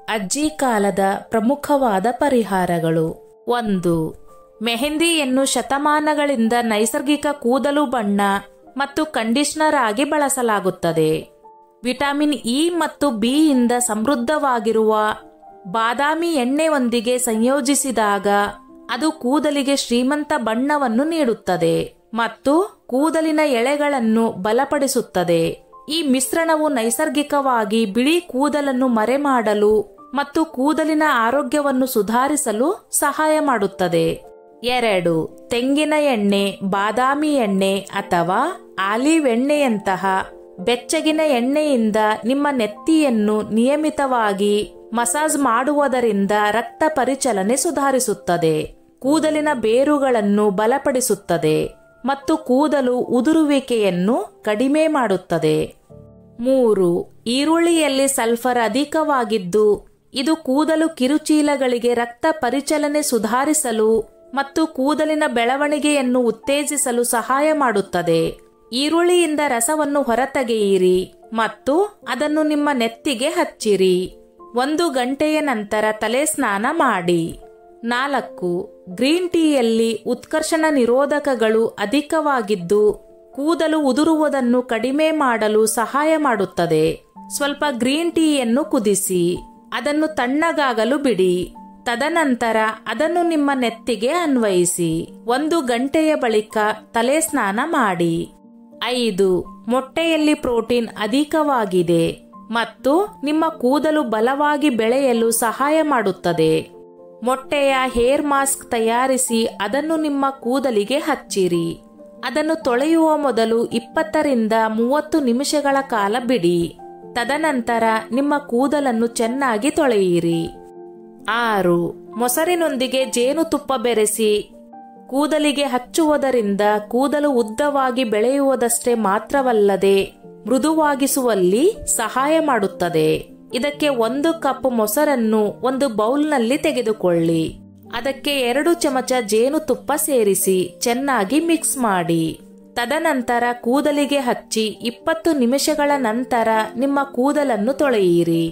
ಅಜ್ಜಿ ಕಾಲದ ಪ್ರಮುಖವಾದ ಪರಿಹಾರಗಳು. 1. ಮೆಹಂದಿಯನ್ನು ಶತಮಾನಗಳಿಂದ ನೈಸರ್ಗಿಕ ಕೂದಲು ಬಣ್ಣ ಮತ್ತು ಕಂಡೀಷನರ್ ಆಗಿ ಬಳಸಲಾಗುತ್ತದೆ. ವಿಟಮಿನ್ ಇ ಮತ್ತು ಬಿ ಯಿಂದ ಸಮೃದ್ಧವಾಗಿರುವ ಬಾದಾಮಿ ಎಣ್ಣೆಯೊಂದಿಗೆ ಸಂಯೋಜಿಸಿದಾಗ ಅದು ಕೂದಲಿಗೆ ಶ್ರೀಮಂತ ಬಣ್ಣವನ್ನು ನೀಡುತ್ತದೆ ಮತ್ತು ಕೂದಲಿನ ಎಳೆಗಳನ್ನು ಬಲಪಡಿಸುತ್ತದೆ. ಈ ಮಿಶ್ರಣವು ನೈಸರ್ಗಿಕವಾಗಿ ಬಿಳಿ ಕೂದಲನ್ನು ಮರೆಮಾಡಲು ಮತ್ತು ಕೂದಲಿನ ಆರೋಗ್ಯವನ್ನು ಸುಧಾರಿಸಲು ಸಹಾಯ ಮಾಡುತ್ತದೆ. 2. ತೆಂಗಿನ ಎಣ್ಣೆ, ಬಾದಾಮಿ ಎಣ್ಣೆ ಅಥವಾ ಆಲಿವ್ ಎಣ್ಣೆಯಂತಹ ಬೆಚ್ಚಗಿನ ಎಣ್ಣೆಯಿಂದ ನಿಮ್ಮ ನೆತ್ತಿಯನ್ನು ನಿಯಮಿತವಾಗಿ ಮಸಾಜ್ ಮಾಡುವುದರಿಂದ ರಕ್ತ ಪರಿಚಲನೆ ಸುಧಾರಿಸುತ್ತದೆ, ಕೂದಲಿನ ಬೇರುಗಳನ್ನು ಬಲಪಡಿಸುತ್ತದೆ ಮತ್ತು ಕೂದಲು ಉದುರುವಿಕೆಯನ್ನು ಕಡಿಮೆ ಮಾಡುತ್ತದೆ. 3. ಈರುಳ್ಳಿಯಲ್ಲಿ ಸಲ್ಫರ್ ಅಧಿಕವಾಗಿದ್ದು ಇದು ಕೂದಲು ಕಿರುಚೀಲಗಳಿಗೆ ರಕ್ತ ಪರಿಚಲನೆ ಸುಧಾರಿಸಲು ಮತ್ತು ಕೂದಲಿನ ಬೆಳವಣಿಗೆಯನ್ನು ಉತ್ತೇಜಿಸಲು ಸಹಾಯ ಮಾಡುತ್ತದೆ. ಈರುಳ್ಳಿಯಿಂದ ರಸವನ್ನು ಹೊರತೆಗೆಯಿರಿ ಮತ್ತು ಅದನ್ನು ನಿಮ್ಮ ನೆತ್ತಿಗೆ ಹಚ್ಚಿರಿ. 1 ಗಂಟೆಯ ನಂತರ ತಲೆ ಸ್ನಾನ ಮಾಡಿ. 4. ಗ್ರೀನ್ ಟೀಯಲ್ಲಿ ಉತ್ಕರ್ಷಣ ನಿರೋಧಕಗಳು ಅಧಿಕವಾಗಿದ್ದು ಕೂದಲು ಉದುರುವುದನ್ನು ಕಡಿಮೆ ಮಾಡಲು ಸಹಾಯ ಮಾಡುತ್ತದೆ. ಸ್ವಲ್ಪ ಗ್ರೀನ್ ಟೀಯನ್ನು ಕುದಿಸಿ ಅದನ್ನು ತಣ್ಣಗಾಗಲು ಬಿಡಿ. ತದನಂತರ ಅದನ್ನು ನಿಮ್ಮ ನೆತ್ತಿಗೆ ಅನ್ವಯಿಸಿ 1 ಗಂಟೆಯ ಬಳಿಕ ತಲೆ ಸ್ನಾನ ಮಾಡಿ. 5. ಮೊಟ್ಟೆಯಲ್ಲಿ ಪ್ರೋಟೀನ್ ಅಧಿಕವಾಗಿದೆ ಮತ್ತು ನಿಮ್ಮ ಕೂದಲು ಬಲವಾಗಿ ಬೆಳೆಯಲು ಸಹಾಯ ಮಾಡುತ್ತದೆ. ಮೊಟ್ಟೆಯ ಹೇರ್ ಮಾಸ್ಕ್ ತಯಾರಿಸಿ ಅದನ್ನು ನಿಮ್ಮ ಕೂದಲಿಗೆ ಹಚ್ಚಿರಿ. ಅದನ್ನು ತೊಳೆಯುವ ಮೊದಲು 20 ರಿಂದ 30 ನಿಮಿಷಗಳ ಕಾಲ ಬಿಡಿ. ತದನಂತರ ನಿಮ್ಮ ಕೂದಲನ್ನು ಚೆನ್ನಾಗಿ ತೊಳೆಯಿರಿ. 6. ಮೊಸರಿನೊಂದಿಗೆ ಜೇನುತುಪ್ಪ ಬೆರೆಸಿ ಕೂದಲಿಗೆ ಹಚ್ಚುವುದರಿಂದ ಕೂದಲು ಉದ್ದವಾಗಿ ಬೆಳೆಯುವುದಷ್ಟೇ ಮಾತ್ರವಲ್ಲದೆ ಮೃದುವಾಗಿಸುವಲ್ಲಿ ಸಹಾಯ ಮಾಡುತ್ತದೆ. ಇದಕ್ಕೆ 1 ಕಪ್ ಮೊಸರನ್ನು ಒಂದು ಬೌಲ್ನಲ್ಲಿ ತೆಗೆದುಕೊಳ್ಳಿ. ಅದಕ್ಕೆ 2 ಚಮಚ ಜೇನುತುಪ್ಪ ಸೇರಿಸಿ ಚೆನ್ನಾಗಿ ಮಿಕ್ಸ್ ಮಾಡಿ. ತದನಂತರ ಕೂದಲಿಗೆ ಹಚ್ಚಿ 20 ನಿಮಿಷಗಳ ನಂತರ ನಿಮ್ಮ ಕೂದಲನ್ನು ತೊಳೆಯಿರಿ.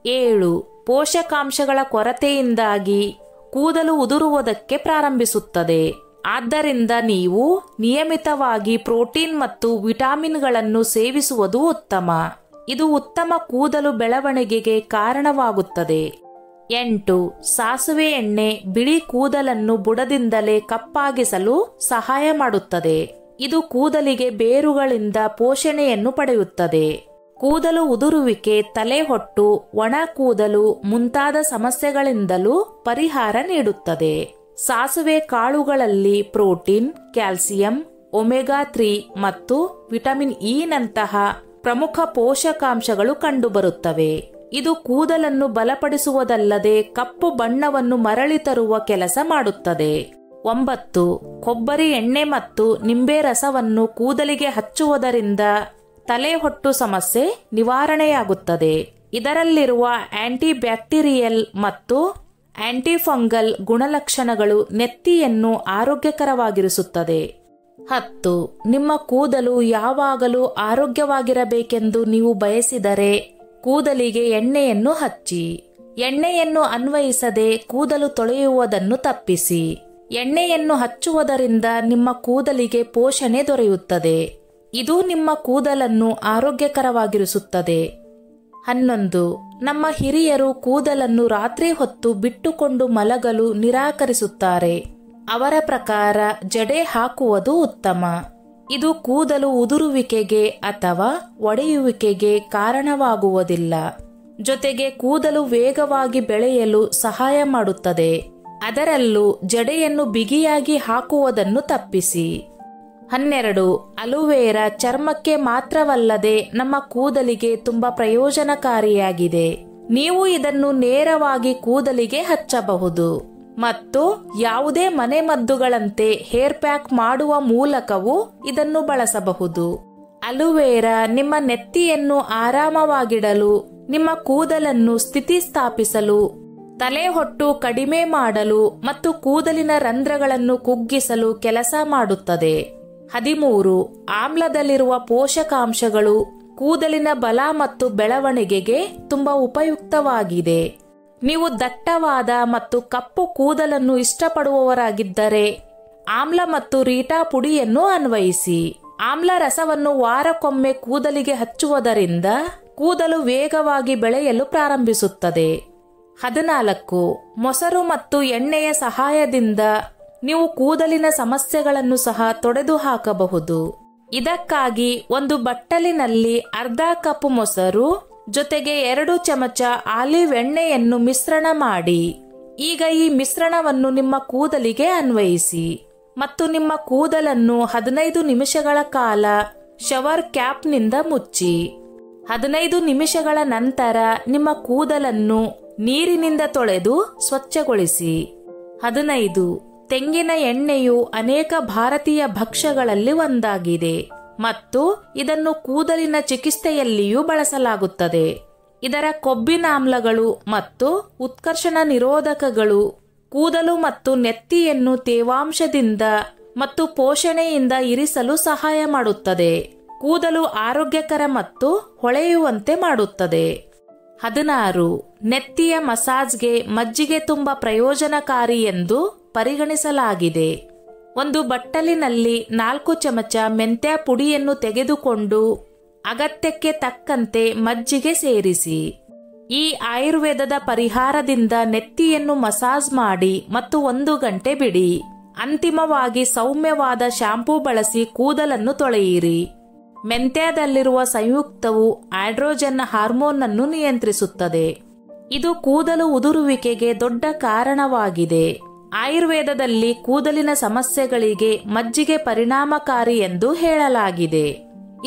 7. ಪೋಷಕಾಂಶಗಳ ಕೊರತೆಯಿಂದಾಗಿ ಕೂದಲು ಉದುರುವುದಕ್ಕೆ ಪ್ರಾರಂಭಿಸುತ್ತದೆ. ಆದ್ದರಿಂದ ನೀವು ನಿಯಮಿತವಾಗಿ ಪ್ರೋಟೀನ್ ಮತ್ತು ವಿಟಮಿನ್ಗಳನ್ನು ಸೇವಿಸುವುದು ಉತ್ತಮ. ಇದು ಉತ್ತಮ ಕೂದಲು ಬೆಳವಣಿಗೆಗೆ ಕಾರಣವಾಗುತ್ತದೆ. 8. ಸಾಸುವೆ ಎಣ್ಣೆ ಬಿಳಿ ಕೂದಲನ್ನು ಬುಡದಿಂದಲೇ ಕಪ್ಪಾಗಿಸಲು ಸಹಾಯ ಮಾಡುತ್ತದೆ. ಇದು ಕೂದಲಿಗೆ ಬೇರುಗಳಿಂದ ಪೋಷಣೆಯನ್ನು ಪಡೆಯುತ್ತದೆ. ಕೂದಲು ಉದುರುವಿಕೆ, ತಲೆಹೊಟ್ಟು, ಒಣ ಕೂದಲು ಮುಂತಾದ ಸಮಸ್ಯೆಗಳಿಂದಲೂ ಪರಿಹಾರ ನೀಡುತ್ತದೆ. ಸಾಸುವೆ ಕಾಳುಗಳಲ್ಲಿ ಪ್ರೋಟೀನ್, ಕ್ಯಾಲ್ಸಿಯಂ, ಒಮೆಗಾ 3 ಮತ್ತು ವಿಟಮಿನ್ ಇ ನಂತಹ ಪ್ರಮುಖ ಪೋಷಕಾಂಶಗಳು ಕಂಡುಬರುತ್ತವೆ. ಇದು ಕೂದಲನ್ನು ಬಲಪಡಿಸುವುದಲ್ಲದೆ ಕಪ್ಪು ಬಣ್ಣವನ್ನು ಮರಳಿ ತರುವ ಕೆಲಸ ಮಾಡುತ್ತದೆ. 9. ಕೊಬ್ಬರಿ ಎಣ್ಣೆ ಮತ್ತು ನಿಂಬೆ ರಸವನ್ನು ಕೂದಲಿಗೆ ಹಚ್ಚುವುದರಿಂದ ತಲೆಹೊಟ್ಟು ಸಮಸ್ಯೆ ನಿವಾರಣೆಯಾಗುತ್ತದೆ. ಇದರಲ್ಲಿರುವ ಆಂಟಿ ಬ್ಯಾಕ್ಟೀರಿಯಲ್ ಮತ್ತು ಆಂಟಿಫಂಗಲ್ ಗುಣಲಕ್ಷಣಗಳು ನೆತ್ತಿಯನ್ನು ಆರೋಗ್ಯಕರವಾಗಿರಿಸುತ್ತದೆ. 10. ನಿಮ್ಮ ಕೂದಲು ಯಾವಾಗಲೂ ಆರೋಗ್ಯವಾಗಿರಬೇಕೆಂದು ನೀವು ಬಯಸಿದರೆ ಕೂದಲಿಗೆ ಎಣ್ಣೆಯನ್ನು ಹಚ್ಚಿ. ಎಣ್ಣೆಯನ್ನು ಅನ್ವಯಿಸದೆ ಕೂದಲು ತೊಳೆಯುವುದನ್ನು ತಪ್ಪಿಸಿ. ಎಣ್ಣೆಯನ್ನು ಹಚ್ಚುವುದರಿಂದ ನಿಮ್ಮ ಕೂದಲಿಗೆ ಪೋಷಣೆ ದೊರೆಯುತ್ತದೆ. ಇದು ನಿಮ್ಮ ಕೂದಲನ್ನು ಆರೋಗ್ಯಕರವಾಗಿರಿಸುತ್ತದೆ. 11. ನಮ್ಮ ಹಿರಿಯರು ಕೂದಲನ್ನು ರಾತ್ರಿ ಹೊತ್ತು ಬಿಟ್ಟುಕೊಂಡು ಮಲಗಲು ನಿರಾಕರಿಸುತ್ತಾರೆ. ಅವರ ಪ್ರಕಾರ ಜಡೆ ಹಾಕುವುದು ಉತ್ತಮ. ಇದು ಕೂದಲು ಉದುರುವಿಕೆಗೆ ಅಥವಾ ಒಡೆಯುವಿಕೆಗೆ ಕಾರಣವಾಗುವುದಿಲ್ಲ. ಜೊತೆಗೆ ಕೂದಲು ವೇಗವಾಗಿ ಬೆಳೆಯಲು ಸಹಾಯ ಮಾಡುತ್ತದೆ. ಅದರಲ್ಲೂ ಜಡೆಯನ್ನು ಬಿಗಿಯಾಗಿ ಹಾಕುವುದನ್ನು ತಪ್ಪಿಸಿ. 12. ಅಲೋವೆರಾ ಚರ್ಮಕ್ಕೆ ಮಾತ್ರವಲ್ಲದೆ ನಮ್ಮ ಕೂದಲಿಗೆ ತುಂಬಾ ಪ್ರಯೋಜನಕಾರಿಯಾಗಿದೆ. ನೀವು ಇದನ್ನು ನೇರವಾಗಿ ಕೂದಲಿಗೆ ಹಚ್ಚಬಹುದು ಮತ್ತು ಯಾವುದೇ ಮನೆಮದ್ದುಗಳಂತೆ ಹೇರ್ ಪ್ಯಾಕ್ ಮಾಡುವ ಮೂಲಕವೂ ಇದನ್ನು ಬಳಸಬಹುದು. ಅಲೋವೆರಾ ನಿಮ್ಮ ನೆತ್ತಿಯನ್ನು ಆರಾಮವಾಗಿಡಲು, ನಿಮ್ಮ ಕೂದಲನ್ನು ಸ್ಥಿತಿಸ್ಥಾಪಿಸಲು, ತಲೆಹೊಟ್ಟು ಕಡಿಮೆ ಮಾಡಲು ಮತ್ತು ಕೂದಲಿನ ರಂಧ್ರಗಳನ್ನು ಕುಗ್ಗಿಸಲು ಕೆಲಸ ಮಾಡುತ್ತದೆ. 13. ಆಮ್ಲದಲ್ಲಿರುವ ಪೋಷಕಾಂಶಗಳು ಕೂದಲಿನ ಬಲ ಮತ್ತು ಬೆಳವಣಿಗೆಗೆ ತುಂಬಾ ಉಪಯುಕ್ತವಾಗಿದೆ. ನೀವು ದಟ್ಟವಾದ ಮತ್ತು ಕಪ್ಪು ಕೂದಲನ್ನು ಇಷ್ಟಪಡುವವರಾಗಿದ್ದರೆ ಆಮ್ಲ ಮತ್ತು ರೀಟಾ ಪುಡಿಯನ್ನು ಅನ್ವಯಿಸಿ. ಆಮ್ಲ ರಸವನ್ನು ವಾರಕ್ಕೊಮ್ಮೆ ಕೂದಲಿಗೆ ಹಚ್ಚುವುದರಿಂದ ಕೂದಲು ವೇಗವಾಗಿ ಬೆಳೆಯಲು ಪ್ರಾರಂಭಿಸುತ್ತದೆ. 14. ಮೊಸರು ಮತ್ತು ಎಣ್ಣೆಯ ಸಹಾಯದಿಂದ ನೀವು ಕೂದಲಿನ ಸಮಸ್ಯೆಗಳನ್ನು ಸಹ ತೊಡೆದು ಹಾಕಬಹುದು. ಇದಕ್ಕಾಗಿ ಒಂದು ಬಟ್ಟಲಿನಲ್ಲಿ ಅರ್ಧ ಕಪ್ ಮೊಸರು ಜೊತೆಗೆ 2 ಚಮಚ ಆಲಿವ್ ಎಣ್ಣೆಯನ್ನು ಮಿಶ್ರಣ ಮಾಡಿ. ಈಗ ಈ ಮಿಶ್ರಣವನ್ನು ನಿಮ್ಮ ಕೂದಲಿಗೆ ಅನ್ವಯಿಸಿ ಮತ್ತು ನಿಮ್ಮ ಕೂದಲನ್ನು 15 ನಿಮಿಷಗಳ ಕಾಲ ಶವರ್ ಕ್ಯಾಪ್ನಿಂದ ಮುಚ್ಚಿ. 15 ನಿಮಿಷಗಳ ನಂತರ ನಿಮ್ಮ ಕೂದಲನ್ನು ನೀರಿನಿಂದ ತೊಳೆದು ಸ್ವಚ್ಛಗೊಳಿಸಿ. 15. ತೆಂಗಿನ ಎಣ್ಣೆಯು ಅನೇಕ ಭಾರತೀಯ ಭಕ್ಷ್ಯಗಳಲ್ಲಿ ಒಂದಾಗಿದೆ ಮತ್ತು ಇದನ್ನು ಕೂದಲಿನ ಚಿಕಿತ್ಸೆಯಲ್ಲಿಯೂ ಬಳಸಲಾಗುತ್ತದೆ. ಇದರ ಕೊಬ್ಬಿನಾಮ್ಲಗಳು ಮತ್ತು ಉತ್ಕರ್ಷಣ ನಿರೋಧಕಗಳು ಕೂದಲು ಮತ್ತು ನೆತ್ತಿಯನ್ನು ತೇವಾಂಶದಿಂದ ಮತ್ತು ಪೋಷಣೆಯಿಂದ ಇರಿಸಲು ಸಹಾಯ ಮಾಡುತ್ತದೆ. ಕೂದಲು ಆರೋಗ್ಯಕರ ಮತ್ತು ಹೊಳೆಯುವಂತೆ ಮಾಡುತ್ತದೆ. 16. ನೆತ್ತಿಯ ಮಸಾಜ್ಗೆ ಮಜ್ಜಿಗೆ ತುಂಬಾ ಪ್ರಯೋಜನಕಾರಿ ಎಂದು ಪರಿಗಣಿಸಲಾಗಿದೆ. ಒಂದು ಬಟ್ಟಲಿನಲ್ಲಿ 4 ಚಮಚ ಮೆಂತ್ಯ ಪುಡಿಯನ್ನು ತೆಗೆದುಕೊಂಡು ಅಗತ್ಯಕ್ಕೆ ತಕ್ಕಂತೆ ಮಜ್ಜಿಗೆ ಸೇರಿಸಿ. ಈ ಆಯುರ್ವೇದದ ಪರಿಹಾರದಿಂದ ನೆತ್ತಿಯನ್ನು ಮಸಾಜ್ ಮಾಡಿ ಮತ್ತು 1 ಗಂಟೆ ಬಿಡಿ. ಅಂತಿಮವಾಗಿ ಸೌಮ್ಯವಾದ ಶಾಂಪೂ ಬಳಸಿ ಕೂದಲನ್ನು ತೊಳೆಯಿರಿ. ಮೆಂತ್ಯದಲ್ಲಿರುವ ಸಂಯುಕ್ತವು ಆಂಡ್ರೋಜನ್ ಹಾರ್ಮೋನ್ ಅನ್ನು ನಿಯಂತ್ರಿಸುತ್ತದೆ. ಇದು ಕೂದಲು ಉದುರುವಿಕೆಗೆ ದೊಡ್ಡ ಕಾರಣವಾಗಿದೆ. ಆಯುರ್ವೇದದಲ್ಲಿ ಕೂದಲಿನ ಸಮಸ್ಯೆಗಳಿಗೆ ಮಜ್ಜಿಗೆ ಪರಿಣಾಮಕಾರಿ ಎಂದು ಹೇಳಲಾಗಿದೆ.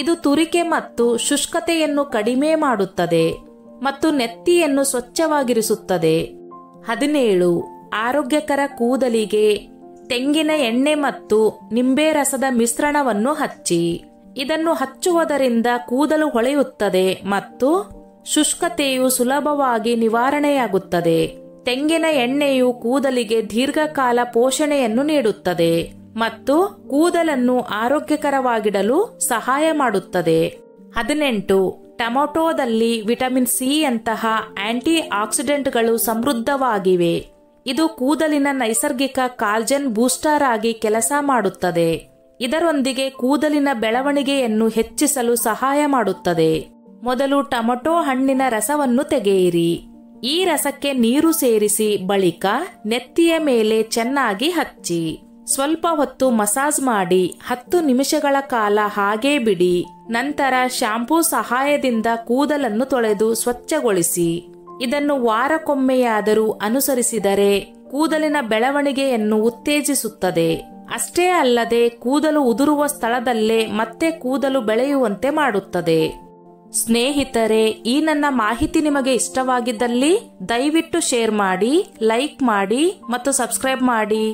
ಇದು ತುರಿಕೆ ಮತ್ತು ಶುಷ್ಕತೆಯನ್ನು ಕಡಿಮೆ ಮಾಡುತ್ತದೆ ಮತ್ತು ನೆತ್ತಿಯನ್ನು ಸ್ವಚ್ಛವಾಗಿರಿಸುತ್ತದೆ. 17. ಆರೋಗ್ಯಕರ ಕೂದಲಿಗೆ ತೆಂಗಿನ ಎಣ್ಣೆ ಮತ್ತು ನಿಂಬೆ ರಸದ ಮಿಶ್ರಣವನ್ನು ಹಚ್ಚಿ. ಇದನ್ನು ಹಚ್ಚುವುದರಿಂದ ಕೂದಲು ಹೊಳೆಯುತ್ತದೆ ಮತ್ತು ಶುಷ್ಕತೆಯು ಸುಲಭವಾಗಿ ನಿವಾರಣೆಯಾಗುತ್ತದೆ. ತೆಂಗಿನ ಎಣ್ಣೆಯು ಕೂದಲಿಗೆ ದೀರ್ಘಕಾಲ ಪೋಷಣೆಯನ್ನು ನೀಡುತ್ತದೆ ಮತ್ತು ಕೂದಲನ್ನು ಆರೋಗ್ಯಕರವಾಗಿಡಲು ಸಹಾಯ ಮಾಡುತ್ತದೆ. 18. ಟೊಮೆಟೊದಲ್ಲಿ ವಿಟಮಿನ್ ಸಿ ಯಂತಹ ಆಂಟಿ ಆಕ್ಸಿಡೆಂಟ್ಗಳು ಸಮೃದ್ಧವಾಗಿವೆ. ಇದು ಕೂದಲಿನ ನೈಸರ್ಗಿಕ ಕಾಲ್ಜನ್ ಬೂಸ್ಟರ್ ಆಗಿ ಕೆಲಸ ಮಾಡುತ್ತದೆ. ಇದರೊಂದಿಗೆ ಕೂದಲಿನ ಬೆಳವಣಿಗೆಯನ್ನು ಹೆಚ್ಚಿಸಲು ಸಹಾಯ ಮಾಡುತ್ತದೆ. ಮೊದಲು ಟೊಮೆಟೊ ಹಣ್ಣಿನ ರಸವನ್ನು ತೆಗೆಯಿರಿ. ಈ ರಸಕ್ಕೆ ನೀರು ಸೇರಿಸಿ ಬಳಿಕ ನೆತ್ತಿಯ ಮೇಲೆ ಚೆನ್ನಾಗಿ ಹಚ್ಚಿ ಸ್ವಲ್ಪ ಹೊತ್ತು ಮಸಾಜ್ ಮಾಡಿ 10 ನಿಮಿಷಗಳ ಕಾಲ ಹಾಗೇ ಬಿಡಿ. ನಂತರ ಶಾಂಪೂ ಸಹಾಯದಿಂದ ಕೂದಲನ್ನು ತೊಳೆದು ಸ್ವಚ್ಛಗೊಳಿಸಿ. ಇದನ್ನು ವಾರಕ್ಕೊಮ್ಮೆಯಾದರೂ ಅನುಸರಿಸಿದರೆ ಕೂದಲಿನ ಬೆಳವಣಿಗೆಯನ್ನು ಉತ್ತೇಜಿಸುತ್ತದೆ. ಅಷ್ಟೇ ಅಲ್ಲದೆ ಕೂದಲು ಉದುರುವ ಸ್ಥಳದಲ್ಲೇ ಮತ್ತೆ ಕೂದಲು ಬೆಳೆಯುವಂತೆ ಮಾಡುತ್ತದೆ. ಸ್ನೇಹಿತರೆ, ಈ ನನ್ನ ಮಾಹಿತಿ ನಿಮಗೆ ಇಷ್ಟವಾಗಿದ್ದಲ್ಲಿ ದಯವಿಟ್ಟು ಶೇರ್ ಮಾಡಿ, ಲೈಕ್ ಮಾಡಿ ಮತ್ತು ಸಬ್ಸ್ಕ್ರೈಬ್ ಮಾಡಿ.